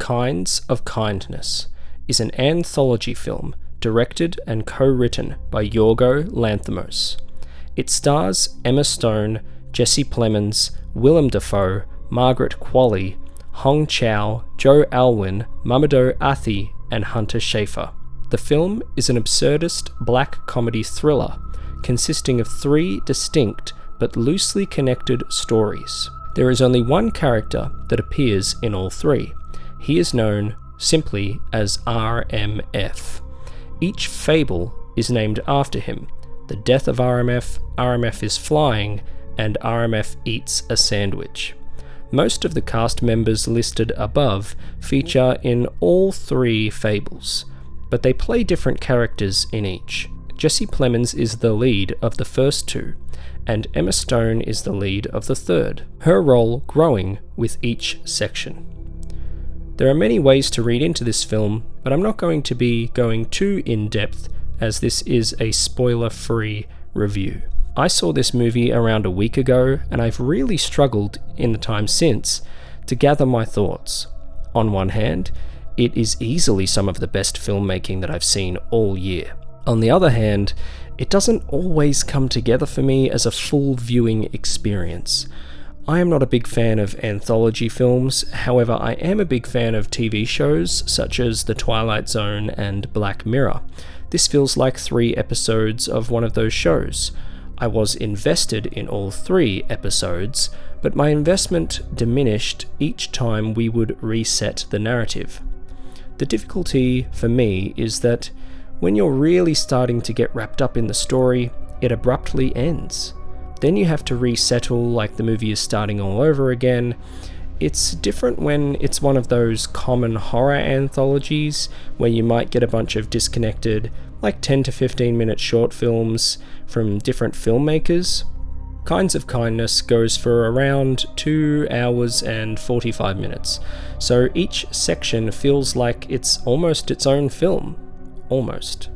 Kinds of Kindness is an anthology film directed and co-written by Yorgos Lanthimos. It stars Emma Stone, Jesse Plemons, Willem Dafoe, Margaret Qualley, Hong Chow, Joe Alwyn, Mamadou Athie, and Hunter Schafer. The film is an absurdist black comedy thriller consisting of 3 distinct but loosely connected stories. There is only one character that appears in all 3. He is known simply as R.M.F. Each fable is named after him. The Death of R.M.F, R.M.F is flying, and R.M.F eats a sandwich. Most of the cast members listed above feature in all 3 fables, but they play different characters in each. Jesse Plemons is the lead of the first 2, and Emma Stone is the lead of the third, her role growing with each section. There are many ways to read into this film, but I'm not going to be going too in-depth as this is a spoiler-free review. I saw this movie around a week ago, and I've really struggled in the time since to gather my thoughts. On one hand, it is easily some of the best filmmaking that I've seen all year. On the other hand, it doesn't always come together for me as a full viewing experience. I am not a big fan of anthology films, however I am a big fan of TV shows such as The Twilight Zone and Black Mirror. This feels like 3 episodes of one of those shows. I was invested in all 3 episodes, but my investment diminished each time we would reset the narrative. The difficulty for me is that when you're really starting to get wrapped up in the story, it abruptly ends. Then you have to resettle like the movie is starting all over again. It's different when it's one of those common horror anthologies where you might get a bunch of disconnected, like 10 to 15 minute short films from different filmmakers. Kinds of Kindness goes for around 2 hours and 45 minutes, so each section feels like it's almost its own film. Almost.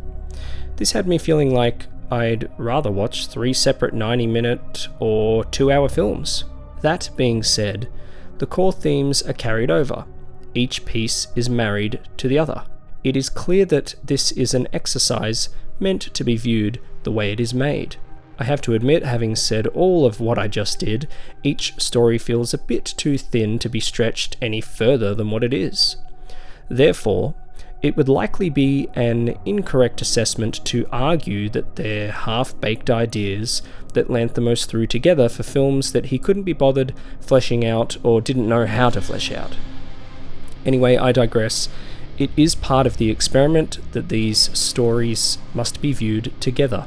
This had me feeling like I'd rather watch 3 separate 90-minute or 2-hour films. That being said, the core themes are carried over. Each piece is married to the other. It is clear that this is an exercise meant to be viewed the way it is made. I have to admit, having said all of what I just did, each story feels a bit too thin to be stretched any further than what it is. Therefore, it would likely be an incorrect assessment to argue that they're half-baked ideas that Lanthimos threw together for films that he couldn't be bothered fleshing out or didn't know how to flesh out. Anyway, I digress. It is part of the experiment that these stories must be viewed together.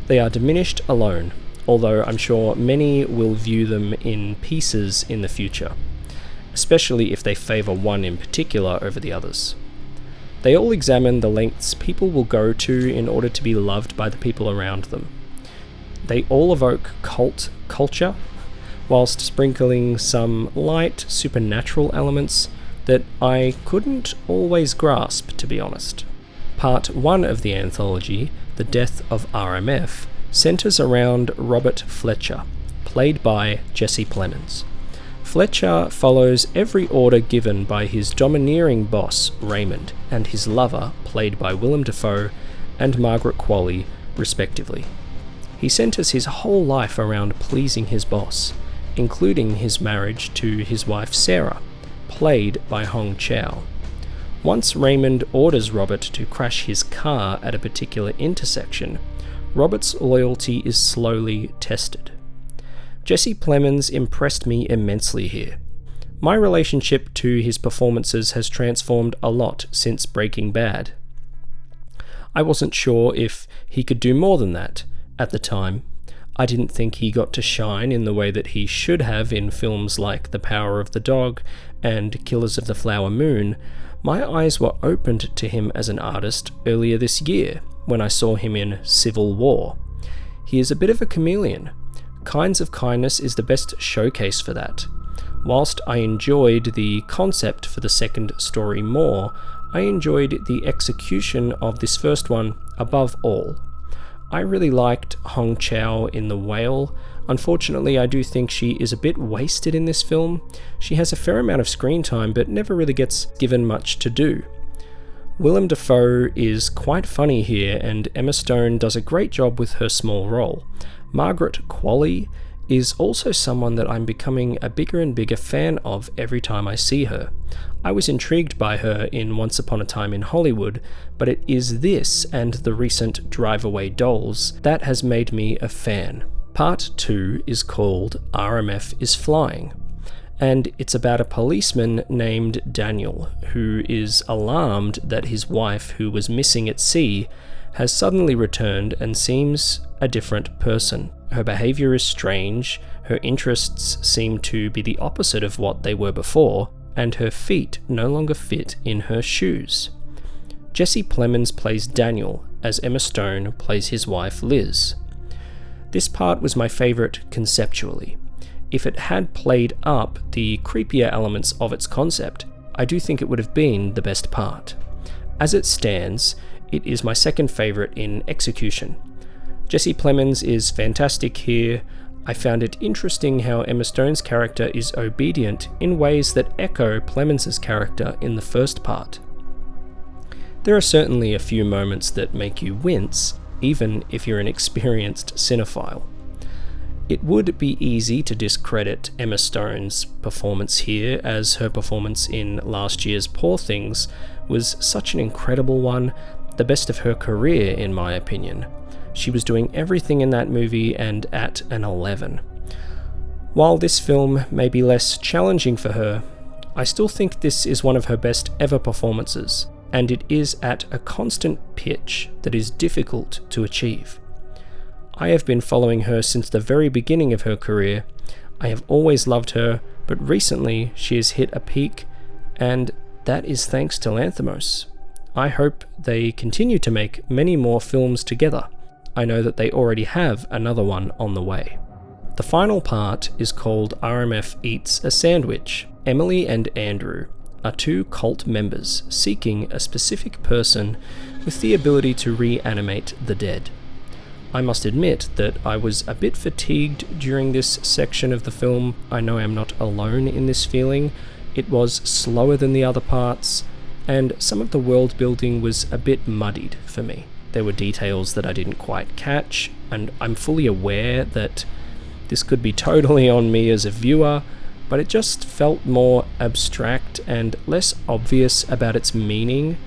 They are diminished alone, although I'm sure many will view them in pieces in the future, especially if they favour one in particular over the others. They all examine the lengths people will go to in order to be loved by the people around them. They all evoke cult culture, whilst sprinkling some light supernatural elements that I couldn't always grasp, to be honest. Part 1 of the anthology, The Death of R.M.F, centres around Robert Fletcher, played by Jesse Plemons. Fletcher follows every order given by his domineering boss, Raymond, and his lover, played by Willem Dafoe and Margaret Qualley, respectively. He centres his whole life around pleasing his boss, including his marriage to his wife Sarah, played by Hong Chow. Once Raymond orders Robert to crash his car at a particular intersection, Robert's loyalty is slowly tested. Jesse Plemons impressed me immensely here. My relationship to his performances has transformed a lot since Breaking Bad. I wasn't sure if he could do more than that at the time. I didn't think he got to shine in the way that he should have in films like The Power of the Dog and Killers of the Flower Moon. My eyes were opened to him as an artist earlier this year when I saw him in Civil War. He is a bit of a chameleon. Kinds of Kindness is the best showcase for that. Whilst I enjoyed the concept for the second story more, I enjoyed the execution of this first one above all. I really liked Hong Chow in The Whale. Unfortunately, I do think she is a bit wasted in this film. She has a fair amount of screen time, but never really gets given much to do. Willem Dafoe is quite funny here, and Emma Stone does a great job with her small role. Margaret Qualley is also someone that I'm becoming a bigger and bigger fan of every time I see her. I was intrigued by her in Once Upon a Time in Hollywood, but it is this and the recent Drive Away Dolls that has made me a fan. Part 2 is called R.M.F. is Flying, and it's about a policeman named Daniel who is alarmed that his wife, who was missing at sea, has suddenly returned and seems a different person. Her behaviour is strange, her interests seem to be the opposite of what they were before, and her feet no longer fit in her shoes. Jesse Plemons plays Daniel, as Emma Stone plays his wife Liz. This part was my favourite conceptually. If it had played up the creepier elements of its concept, I do think it would have been the best part. As it stands, it is my second favourite in execution. Jesse Plemons is fantastic here. I found it interesting how Emma Stone's character is obedient in ways that echo Plemons' character in the first part. There are certainly a few moments that make you wince, even if you're an experienced cinephile. It would be easy to discredit Emma Stone's performance here, as her performance in last year's Poor Things was such an incredible one, the best of her career in my opinion. She was doing everything in that movie and at an 11. While this film may be less challenging for her, I still think this is one of her best ever performances, and it is at a constant pitch that is difficult to achieve. I have been following her since the very beginning of her career. I have always loved her, but recently she has hit a peak, and that is thanks to Lanthimos. I hope they continue to make many more films together. I know that they already have another one on the way. The final part is called R.M.F. Eats a Sandwich. Emily and Andrew are two cult members seeking a specific person with the ability to reanimate the dead. I must admit that I was a bit fatigued during this section of the film. I know I'm not alone in this feeling. It was slower than the other parts, and some of the world building was a bit muddied for me. There were details that I didn't quite catch, and I'm fully aware that this could be totally on me as a viewer, but it just felt more abstract and less obvious about its meaning.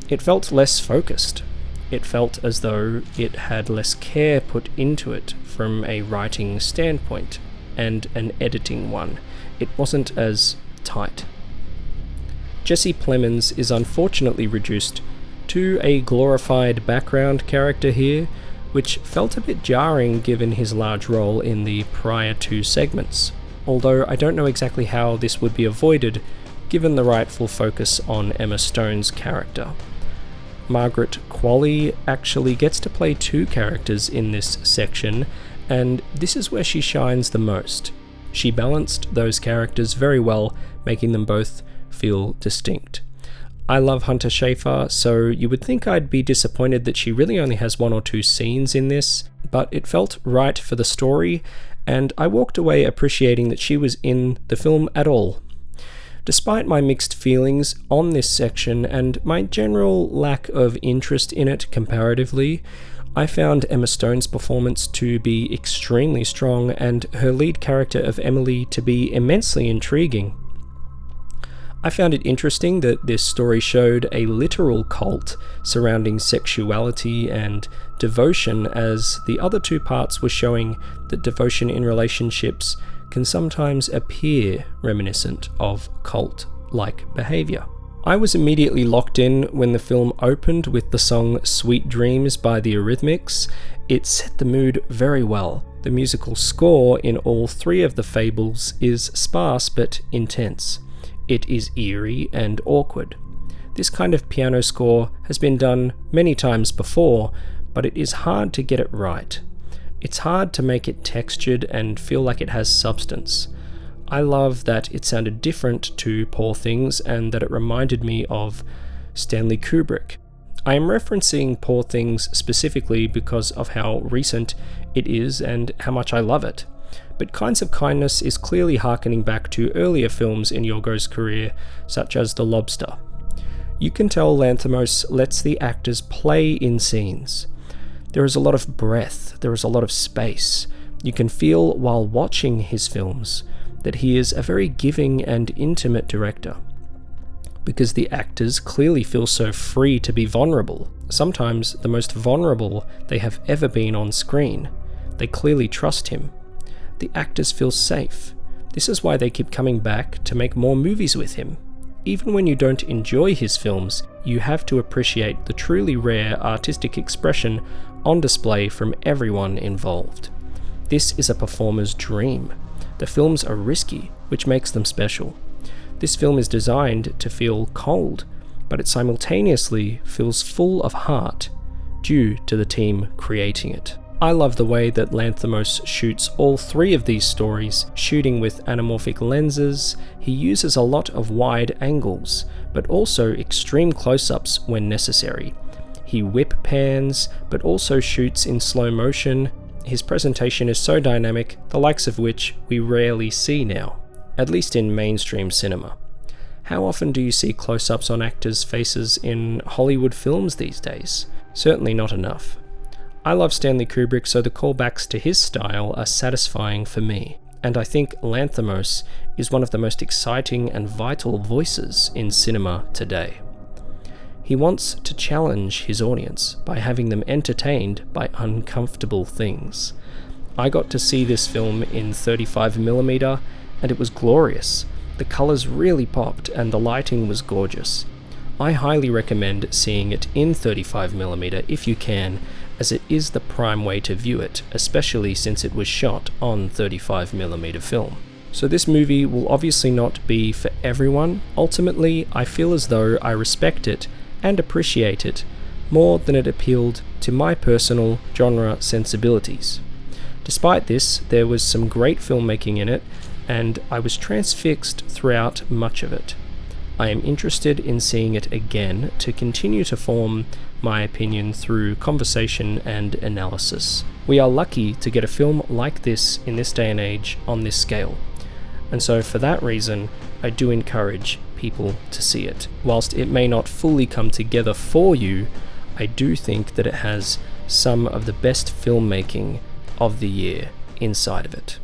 It felt less focused. It felt as though it had less care put into it from a writing standpoint and an editing one. It wasn't as tight. Jesse Plemons is unfortunately reduced to a glorified background character here, which felt a bit jarring given his large role in the prior two segments, although I don't know exactly how this would be avoided given the rightful focus on Emma Stone's character. Margaret Qualley actually gets to play two characters in this section, and this is where she shines the most. She balanced those characters very well, making them both feel distinct. I love Hunter Schafer, so you would think I'd be disappointed that she really only has one or two scenes in this, but it felt right for the story, and I walked away appreciating that she was in the film at all. Despite my mixed feelings on this section and my general lack of interest in it comparatively, I found Emma Stone's performance to be extremely strong and her lead character of Emily to be immensely intriguing. I found it interesting that this story showed a literal cult surrounding sexuality and devotion, as the other two parts were showing that devotion in relationships can sometimes appear reminiscent of cult-like behaviour. I was immediately locked in when the film opened with the song Sweet Dreams by the Eurythmics. It set the mood very well. The musical score in all three of the fables is sparse but intense. It is eerie and awkward. This kind of piano score has been done many times before, but it is hard to get it right. It's hard to make it textured and feel like it has substance. I love that it sounded different to Poor Things and that it reminded me of Stanley Kubrick. I am referencing Poor Things specifically because of how recent it is and how much I love it. but Kinds of Kindness is clearly harkening back to earlier films in Yorgos' career, such as The Lobster. You can tell Lanthimos lets the actors play in scenes. There is a lot of breath, there is a lot of space. You can feel while watching his films that he is a very giving and intimate director, because the actors clearly feel so free to be vulnerable, sometimes the most vulnerable they have ever been on screen. They clearly trust him. The actors feel safe. This is why they keep coming back to make more movies with him. Even when you don't enjoy his films, you have to appreciate the truly rare artistic expression on display from everyone involved. This is a performer's dream. The films are risky, which makes them special. This film is designed to feel cold, but it simultaneously feels full of heart due to the team creating it. I love the way that Lanthimos shoots all three of these stories, shooting with anamorphic lenses. He uses a lot of wide angles, but also extreme close-ups when necessary. He whip pans, but also shoots in slow motion. His presentation is so dynamic, the likes of which we rarely see now, at least in mainstream cinema. How often do you see close-ups on actors' faces in Hollywood films these days? Certainly not enough. I love Stanley Kubrick, so the callbacks to his style are satisfying for me, and I think Lanthimos is one of the most exciting and vital voices in cinema today. He wants to challenge his audience by having them entertained by uncomfortable things. I got to see this film in 35mm, and it was glorious. The colours really popped and the lighting was gorgeous. I highly recommend seeing it in 35mm if you can, as it is the prime way to view it, especially since it was shot on 35mm film. So this movie will obviously not be for everyone. Ultimately, I feel as though I respect it and appreciate it more than it appealed to my personal genre sensibilities. Despite this, there was some great filmmaking in it, and I was transfixed throughout much of it. I am interested in seeing it again to continue to form my opinion through conversation and analysis. We are lucky to get a film like this in this day and age on this scale, and so for that reason I do encourage people to see it. Whilst it may not fully come together for you, I do think that it has some of the best filmmaking of the year inside of it.